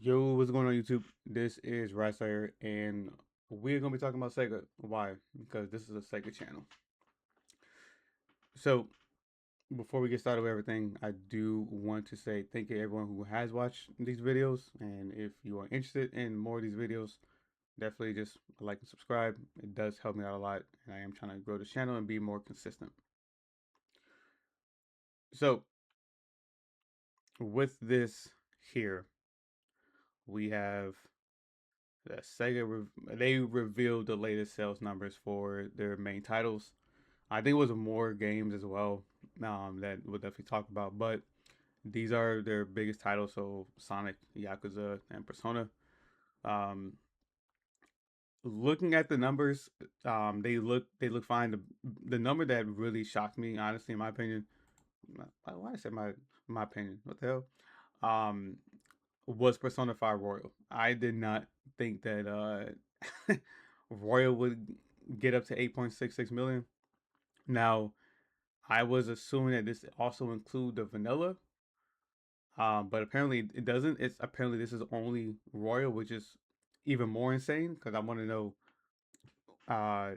Yo, what's going on YouTube? This is Rasair, and we're gonna be talking about Sega. Why? Because this is a Sega channel. So before we get started with everything, I do want to say thank you to everyone who has watched these videos, and if you are interested in more of these videos, definitely just like and subscribe. It does help me out a lot, and I am trying to grow the channel and be more consistent. So with this here, we have the they revealed the latest sales numbers for their main titles. I think it was more games as well that we'll definitely talk about. But these are their biggest titles, so Sonic, Yakuza, and Persona. Um, Looking at the numbers, they look fine. The number that really shocked me, honestly, in my opinion, why did I say my opinion? What the hell? Um, was Persona 5 Royal. I did not think that Royal would get up to 8.66 million. Now, I was assuming that this also include the vanilla, but apparently it doesn't. It's apparently this is only royal, which is even more insane because I want to know uh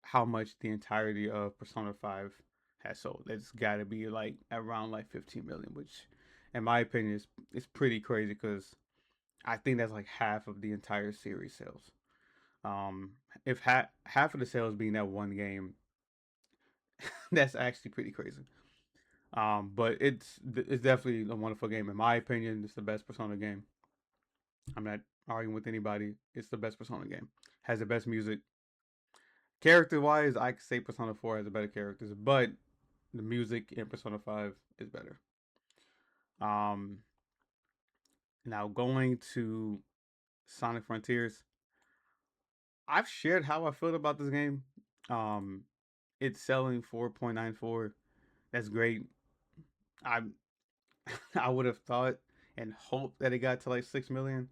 how much the entirety of Persona 5 has sold. It's got to be like around like 15 million, which in my opinion is pretty crazy because I think that's like half of the entire series sales. If half of the sales being that one game, that's actually pretty crazy. But it's definitely a wonderful game in my opinion. It's the best Persona game. I'm not arguing with anybody. It's the best Persona game. Has the best music. Character wise, I could say Persona 4 has the better characters, but the music in Persona 5 is better. Um, Now going to Sonic Frontiers, I've shared how I feel about this game. Um, it's selling 4.94. That's great. I I would have thought and hoped that it got to like 6 million.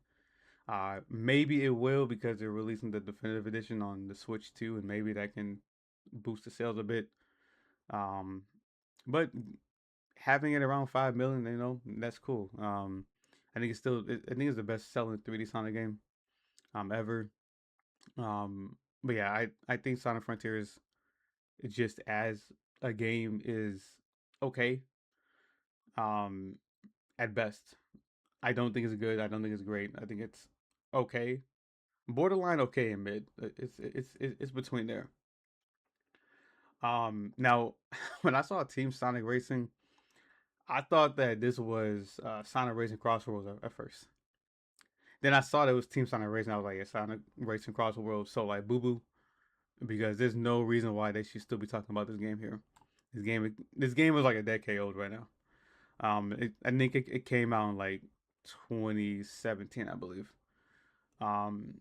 Maybe it will because they're releasing the definitive edition on the Switch too, and maybe that can boost the sales a bit. Um, but having it around 5 million, that's cool. I think I think it's the best selling 3D Sonic game ever. But yeah, I think Sonic Frontiers just as a game is okay. Um, at best, I don't think it's good. I don't think it's great. I think it's okay, borderline okay in mid. It's between there. Now when I saw Team Sonic Racing, I thought that this was Sonic Racing Crossroads at first. Then I saw that it was Team Sonic Racing. I was like, yeah, Sonic Racing Crossroads. So like boo boo, because there's no reason why they should still be talking about this game here. This game was like a decade old right now. I think it came out in like 2017, I believe. Um,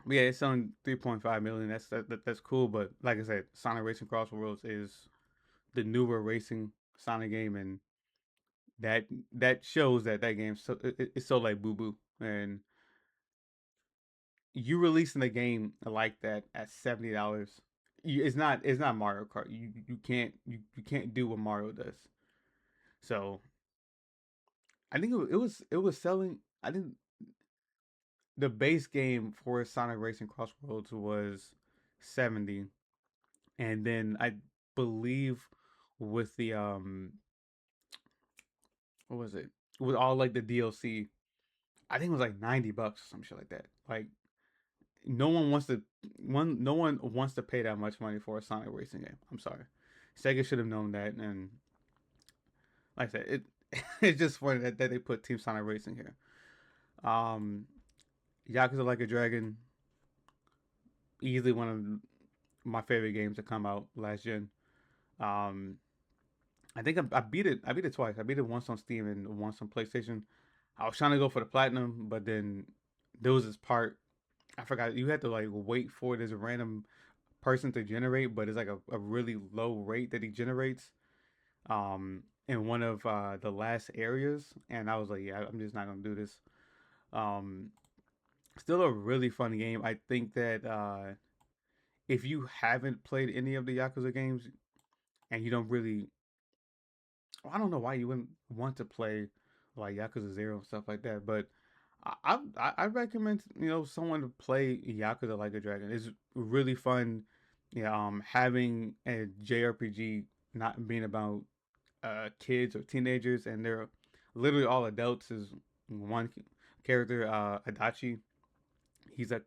but yeah, it's selling 3.5 million. That's cool. But like I said, Sonic Racing Crossroads is the newer racing Sonic game, and that shows that game it's so like boo boo. And you releasing a game like that at $70, it's not Mario Kart. You can't do what Mario does. So I think it was selling. I think the base game for Sonic Racing Crossroads was 70, and then I believe with the what was it, with all like the DLC, I think it was like $90 or some shit like that. Like no one wants to no one wants to pay that much money for a Sonic racing game. I'm sorry. Sega should have known that, and like I said, it's just funny that they put Team Sonic Racing here. Um Yakuza Like a Dragon, easily one of my favorite games to come out last gen. Um I think I beat it. I beat it twice. I beat it once on Steam and once on PlayStation. I was trying to go for the platinum, but then there was this part I forgot. You had to like wait for this random person to generate, but it's like a really low rate that he generates in one of the last areas. And I was like, yeah, I'm just not gonna do this. Um Still a really fun game. I think that if you haven't played any of the Yakuza games and you don't really, I don't know why you wouldn't want to play like Yakuza Zero and stuff like that, but I recommend someone to play Yakuza Like a Dragon. It's really fun. Yeah, having a JRPG not being about kids or teenagers, and they're literally all adults. Is one character, Adachi. He's a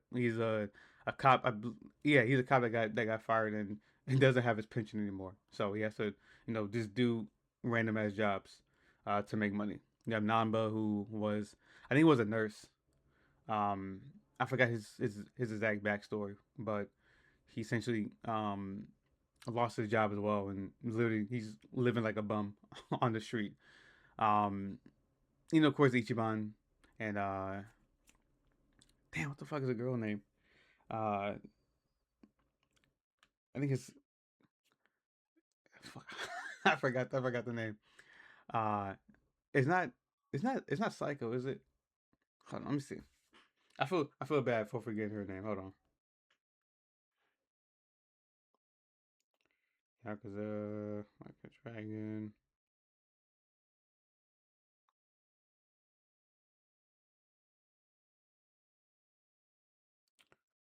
cop. Yeah, he's a cop that got fired and he doesn't have his pension anymore. So he has to just do random ass jobs to make money. You have Namba, who was, I think he was a nurse. Um, I forgot his exact backstory, but he essentially lost his job as well, and literally he's living like a bum on the street. Um, of course, Ichiban and damn, what the fuck is the girl name? Uh, I think it's I forgot the name. Uh, it's not it's not Psycho, is it? Hold on, let me see. I feel bad for forgetting her name. Hold on. Yakuza, like a dragon.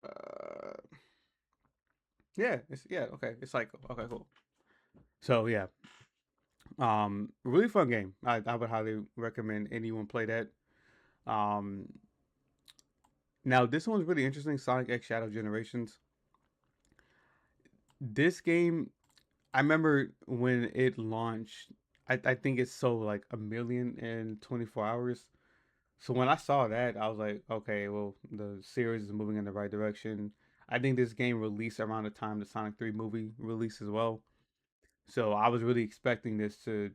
Uh, yeah, okay, it's Psycho. Okay, cool. So yeah, really fun game. I would highly recommend anyone play that. Um, Now this one's really interesting. Sonic X Shadow Generations. This game, I remember when it launched. I think it sold like a million in 24 hours. So when I saw that, I was like, okay, well, the series is moving in the right direction. I think this game released around the time the Sonic 3 movie released as well. So I was really expecting this to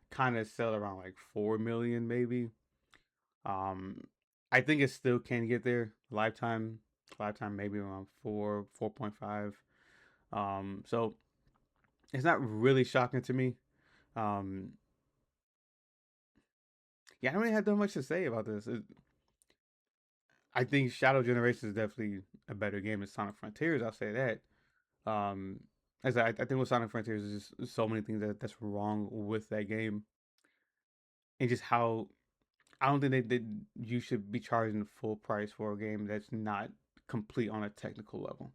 kind of sell around like 4 million maybe. Um I think it still can get there. Lifetime maybe around 4.5. So it's not really shocking to me. Um yeah, I don't really have that much to say about this. I think Shadow Generation is definitely a better game than Sonic Frontiers. I'll say that. Um, as I think with Sonic Frontiers is just so many things that's wrong with that game, and just how I don't think that you should be charging full price for a game that's not complete on a technical level.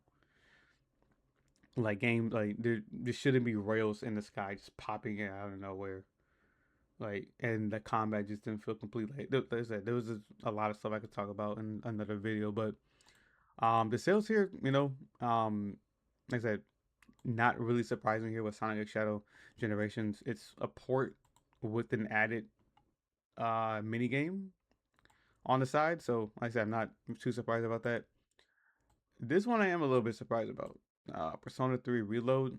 Like game, like there shouldn't be rails in the sky just popping in out of nowhere. Like, and the combat just didn't feel complete. Like there was a lot of stuff I could talk about in another video, but the sales here, like I said, not really surprising here with Sonic X Shadow Generations. It's a port with an added mini game on the side. So like I said, I'm not too surprised about that. This one I am a little bit surprised about. Persona 3 Reload.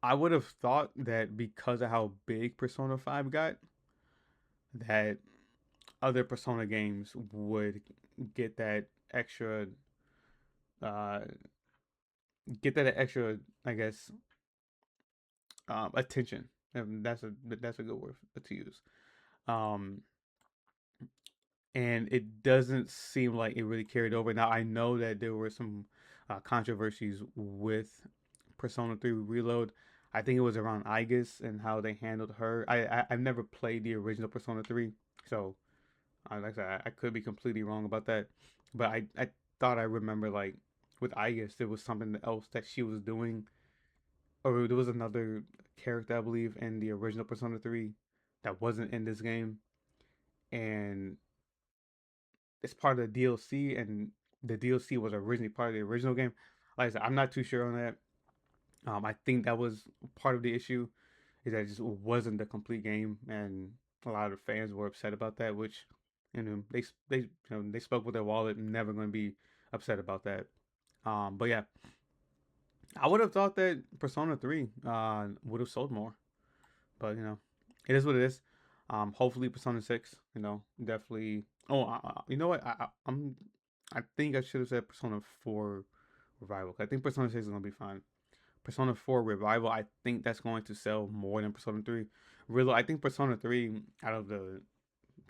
I would have thought that because of how big Persona 5 got, that other Persona games would get that extra uh get that extra, I guess, attention. And that's a good word to use. Um, and it doesn't seem like it really carried over. Now I know that there were some controversies with Persona 3 Reload. I think it was around Igus and how they handled her. I've never played the original Persona 3, so like I said, I could be completely wrong about that. But I thought I remember like with Igus there was something else that she was doing, or there was another character I believe in the original Persona 3 that wasn't in this game, and it's part of the DLC, and the DLC was originally part of the original game. Like I said, I'm not too sure on that. I think that was part of the issue, is that it just wasn't the complete game, and a lot of the fans were upset about that. Which, they spoke with their wallet, and never going to be upset about that. But yeah, I would have thought that Persona 3 would have sold more, but it is what it is. Hopefully Persona 6, definitely. Oh, you know what? I think I should have said Persona 4 Revival. I think Persona 6 is gonna be fine. Persona 4 Revival, I think that's going to sell more than Persona 3. Really, I think Persona 3 out of the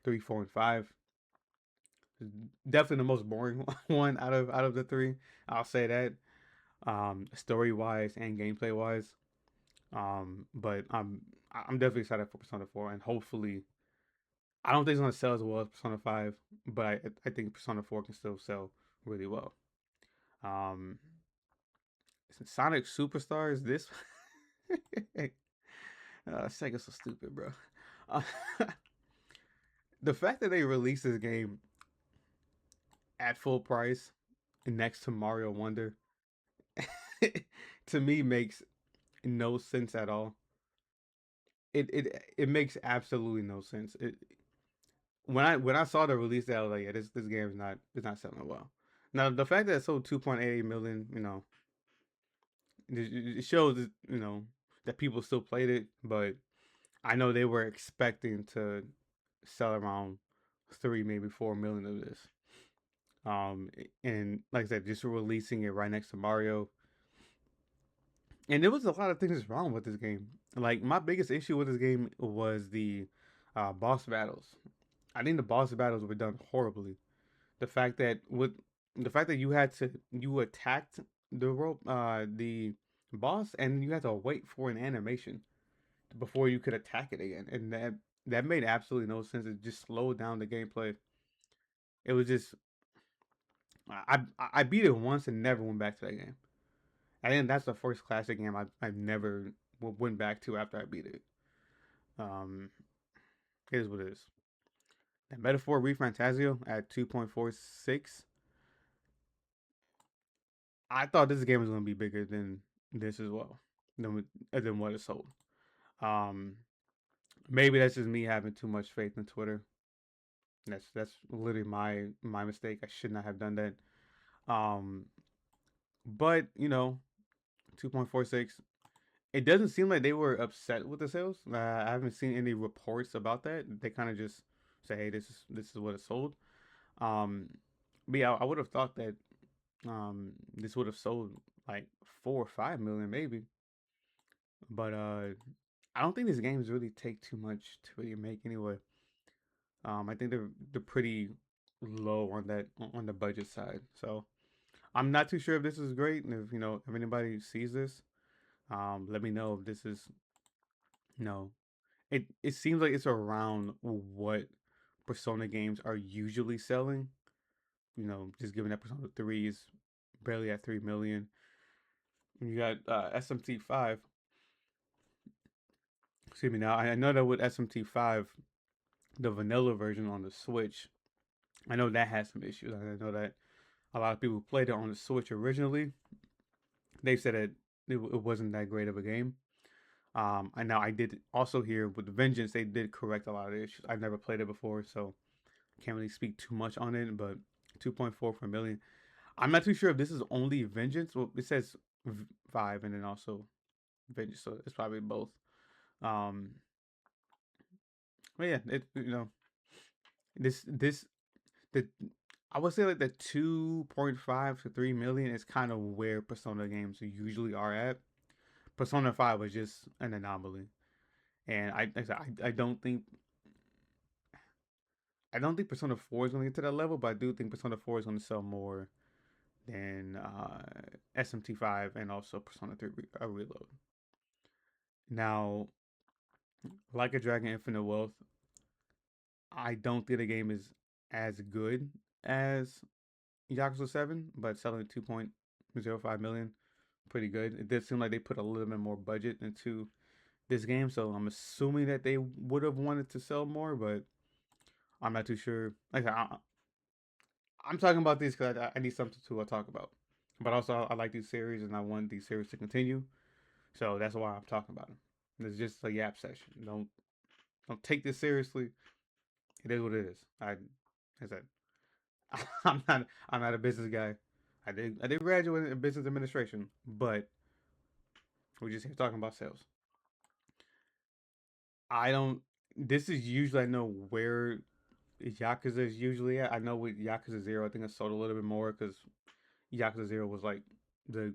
3, 4, and 5 is definitely the most boring one out of the three. I'll say that. Story wise and gameplay wise. But I'm definitely excited for Persona 4, and hopefully I don't think it's gonna sell as well as Persona 5, but I think Persona 4 can still sell really well. Um, Sonic Superstars. This Sega's so stupid, bro. Uh, the fact that they released this game at full price next to Mario Wonder to me makes no sense at all. It makes absolutely no sense. When I saw the release date, I was like, yeah, this game is not selling well. Now the fact that it sold 2.88 million, it shows that people still played it, but I know they were expecting to sell around 3, maybe 4 million of this. And like I said, just releasing it right next to Mario, and there was a lot of things wrong with this game. Like my biggest issue with this game was the boss battles. I think the boss battles were done horribly. The fact that with the fact that you attacked the boss, and you had to wait for an animation before you could attack it again, and that made absolutely no sense. It just slowed down the gameplay. It was just I beat it once and never went back to that game. I think that's the first classic game I've never went back to after I beat it. Um, it is what it is. And Metaphor ReFantasio at 2.46. I thought this game was going to be bigger than this as well, than what it sold. Um, Maybe that's just me having too much faith in Twitter. That's literally my mistake. I should not have done that. Um, but 2.46. It doesn't seem like they were upset with the sales. I haven't seen any reports about that. They kind of just say, "Hey, this is what it sold." Um, but yeah, I would have thought that this would have sold like 4 or 5 million maybe. But I don't think these games really take too much to really make anyway. I think they're pretty low on that on the budget side. So I'm not too sure if this is great, and if anybody sees this, let me know if this is you know it seems like it's around what Persona games are usually selling. Just given that Persona 3 is barely at 3 million. You got SMT5. Excuse me. Now I know that with SMT5, the vanilla version on the Switch, I know that has some issues. I know that a lot of people who played it on the Switch originally, they said that it wasn't that great of a game. And now I did also hear with Vengeance, they did correct a lot of the issues. I've never played it before, so can't really speak too much on it. But 2.4 per million. I'm not too sure if this is only Vengeance. Well, it says five, and then also Vengeance, so it's probably both. Um, but yeah, this the I would say like the 2.5 to 3 million is kind of where Persona games usually are at. Persona 5 was just an anomaly, and I don't think Persona 4 is going to get to that level, but I do think Persona 4 is going to sell more than SMT5 and also Persona 3 Reload. Now, like a Dragon Infinite Wealth, I don't think the game is as good as Yakuza 7, but selling 2.05 million, pretty good. It did seem like they put a little bit more budget into this game, so I'm assuming that they would have wanted to sell more, but I'm not too sure. Like I'm talking about these because I need something to talk about. But also, I like these series and I want these series to continue, so that's why I'm talking about them. It's just a yap session. Don't take this seriously. It is what it is. I said, I'm not a business guy. I did graduate in business administration, but we're just here talking about sales. I don't. This is usually I know where Yakuza is usually at. I know with Yakuza Zero, I think I sold a little bit more because Yakuza Zero was like the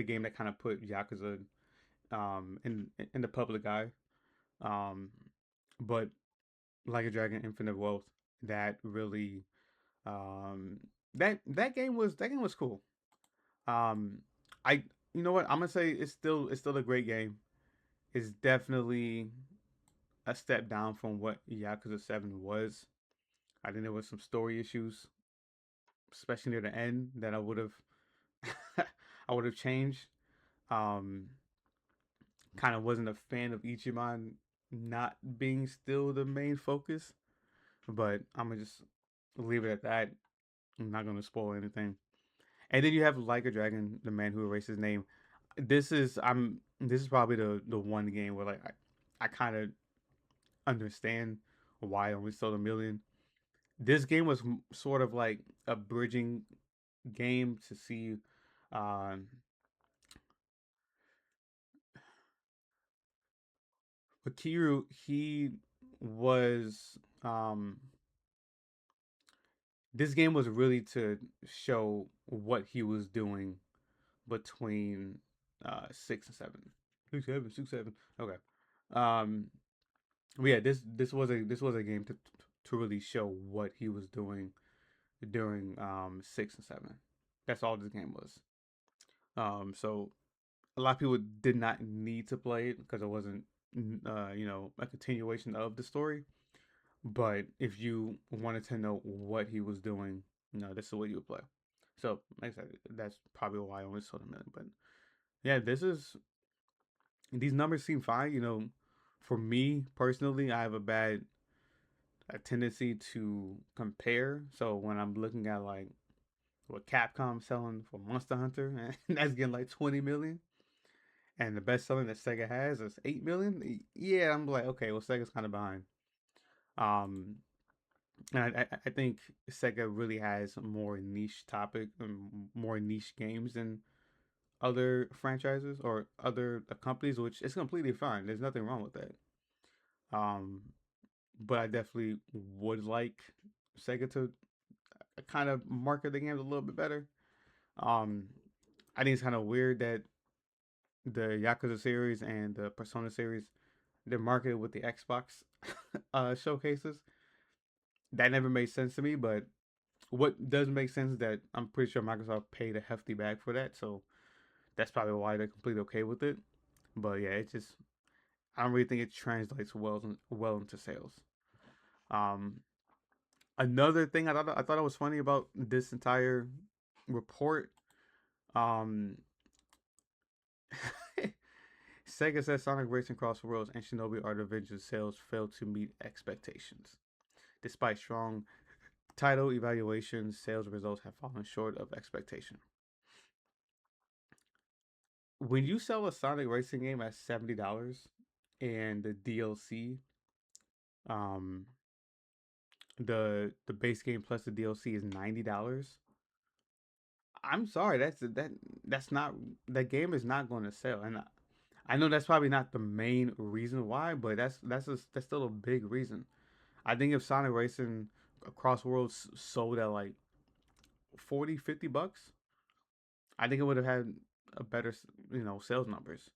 game that kind of put Yakuza in the public eye. Um, but like a Dragon Infinite Wealth, that really um that game was cool. Um, I you know what I'm gonna say it's still a great game. It's definitely a step down from what Yakuza 7 was. I think there was some story issues, especially near the end, that I would have I would have changed. Um, Kind of wasn't a fan of Ichiban not being still the main focus, but I'm gonna just leave it at that. I'm not gonna spoil anything. And then you have Like a Dragon, the man who erased his name. This is probably the one game where like I kind of understand why I only sold a million. This game was sort of like a bridging game to see. Um, Akiru, he was. This game was really to show what he was doing between 6 and 7. 6, 7, 6, 7. Okay. Um, but yeah, this was a game to really show what he was doing during 6 and 7. That's all this game was. So a lot of people did not need to play it because it wasn't a continuation of the story. But if you wanted to know what he was doing, this is what you would play. So like I said, that's probably why I only sold a million. But yeah, these numbers seem fine. For me personally, I have a tendency to compare. So when I'm looking at like what Capcom's selling for Monster Hunter, and that's getting like 20 million, and the best selling that Sega has is 8 million. Yeah, I'm like, okay, well, Sega's kind of behind. Um, and I think Sega really has more niche topic and more niche games than other franchises or other companies, which is completely fine. There's nothing wrong with that. Um, but I definitely would like Sega to kind of market the games a little bit better. Um, I think it's kind of weird that the Yakuza series and the Persona series they're marketed with the Xbox showcases. That never made sense to me, but what does make sense is that I'm pretty sure Microsoft paid a hefty bag for that, so that's probably why they're completely okay with it. But yeah, it's just I don't really think it translates well into sales. Um, Another thing I thought it was funny about this entire report. Um, Sega says Sonic Racing Cross Worlds and Shinobi Art of Vengeance sales failed to meet expectations. Despite strong title evaluations, sales results have fallen short of expectation. When you sell a Sonic Racing game at $70 and the DLC, um, the base game plus the DLC is $90, I'm sorry, that's not that game is not going to sell, and I know that's probably not the main reason why, but that's still a big reason. I think if Sonic Racing Across Worlds sold at like 40, $50, I think it would have had a better sales numbers.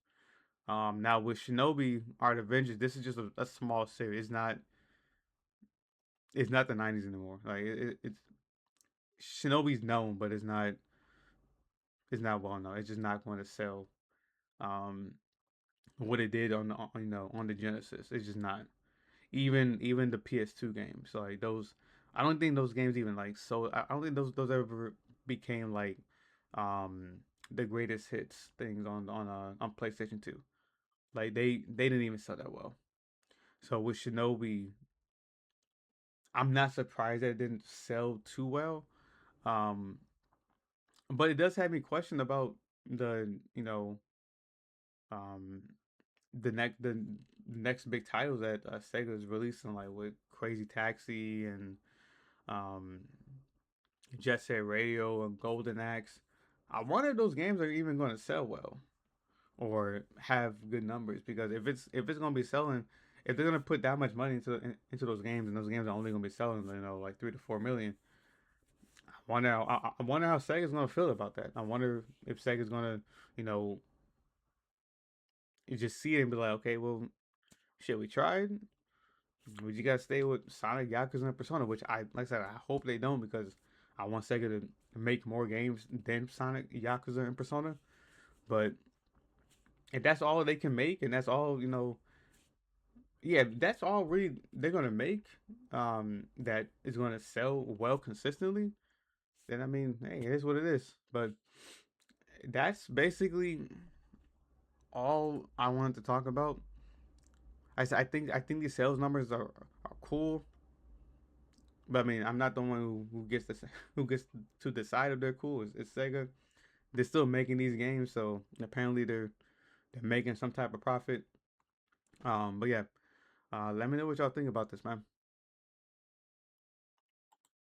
Now with Shinobi Art of Vengeance, this is just a small series. It's not the '90s anymore. Like it's Shinobi's known, but it's not well known. It's just not going to sell um what it did on the Genesis. It's just not. Even the PS2 games, like those, I don't think those games even like so. I don't think those ever became like um the greatest hits things on PlayStation 2. Like they didn't even sell that well. So with Shinobi, I'm not surprised that it didn't sell too well. Um, but it does have me question about the um the next big titles that Sega is releasing, like with Crazy Taxi and um Jet Set Radio and Golden Axe. I wonder if those games are even going to sell well or have good numbers, because if it's going to be selling, if they're going to put that much money into those games and those games are only going to be selling like 3 to 4 million, I wonder how Sega's going to feel about that. I wonder if Sega's going to you know you just see it and be like, okay, well, shit, we tried. Would you guys stay with Sonic, Yakuza, and Persona? Which like I said, I hope they don't, because I want Sega to make more games than Sonic, Yakuza, and Persona. But if that's all they can make, and that's all yeah, that's all really they're gonna make. That is gonna sell well consistently. Then I mean, hey, it is what it is. But that's basically all I wanted to talk about. I think these sales numbers are cool, but I mean, I'm not the one who gets to who gets to decide if they're cool. It's Sega. They're still making these games, so apparently they're making some type of profit. But yeah, let me know what y'all think about this, man.